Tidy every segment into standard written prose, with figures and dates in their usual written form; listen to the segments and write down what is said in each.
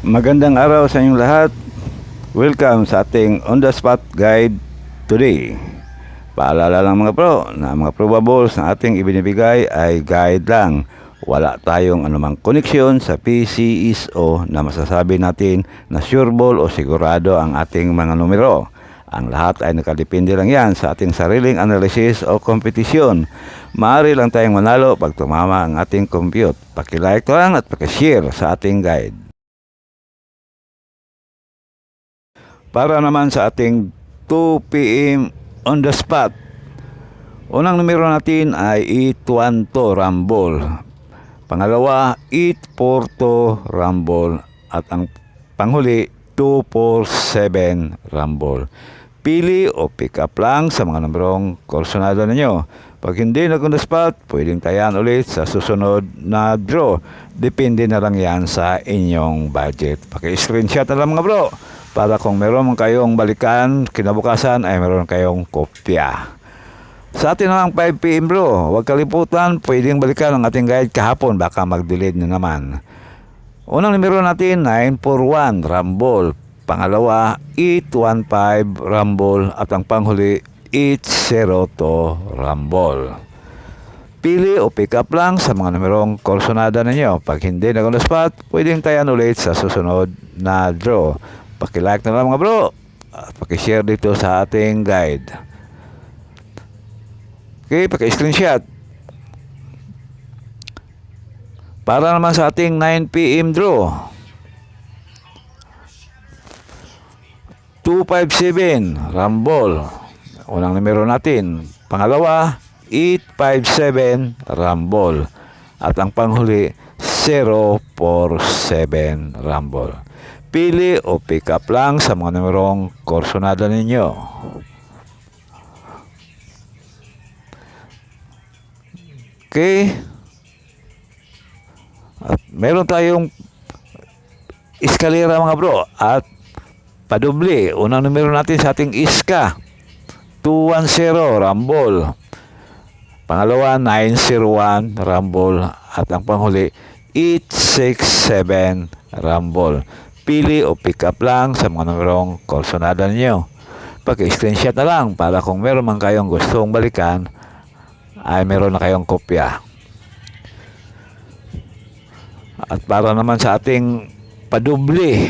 Magandang araw sa inyong lahat. Welcome sa ating on the spot guide today. Paalala lang mga pro na mga probables na ating ibinibigay ay guide lang. Wala tayong anumang koneksyon sa PCSO na masasabi natin na sureball o sigurado ang ating mga numero. Ang lahat ay nakadepende lang yan sa ating sariling analysis o kompetisyon. Maaari lang tayong manalo pag tumama ang ating compute. Pakilike lang at pakishare sa ating guide. Para naman sa ating 2 PM on the spot. Unang numero natin ay 812 Rumble. Pangalawa, 842 Rumble. At ang panghuli, 247 Rumble. Pili o pick up lang sa mga numerong korsonado ninyo. Pag hindi nag on the spot, pwedeng tayan ulit sa susunod na draw. Depende na lang yan sa inyong budget. Paki-screenshot na lang mga bro, para kung meron kayong balikan kinabukasan ay meron kayong kopya. Sa atin namang 5 PM bro, huwag kalimutan, pwedeng balikan ang ating guide kahapon, baka mag-delete na naman. Unang numero natin, 941 Rumble. Pangalawa, 815 Rumble. At ang panghuli, 802 Rumble. Pili o pick up lang sa mga numerong korsonada ninyo. Pag hindi na on the spot, pwedeng tayan ulit sa susunod na draw. Paki-like na lang mga bro at paki-share dito sa ating guide. Okay, paki-screenshot. Para naman sa ating 9 PM draw. 257 Rumble. Unang numero natin. Pangalawa, 857 Rumble. At ang panghuli, 047 Rumble. Pili o pick up lang sa mga numerong korsonada ninyo. Okay. At meron tayong eskalera mga bro. At padubli. Unang numero natin sa ating iska. 210 Rumble. Pangalawa, 901 Rumble. At ang panghuli, 867 Rumble. Pili o pick up lang sa mga numerong korsonada ninyo. Pag-screenshot na lang para kung meron man kayong gustong balikan ay meron na kayong kopya. At para naman sa ating padubli,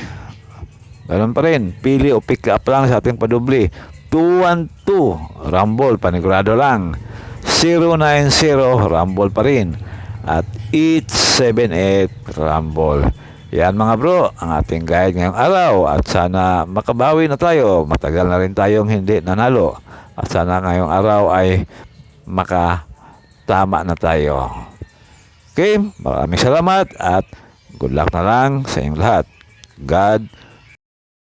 ganoon pa rin, pili o pick up lang sa ating padubli. 212 Rumble, panigurado lang. 090 Rumble pa rin. At 878 Rumble. Yan mga bro, ang ating guide ngayong araw. At sana makabawi na tayo. Matagal na rin tayong hindi nanalo. At sana ngayong araw ay makatama na tayo. Okay, maraming salamat at good luck na lang sa inyong lahat. God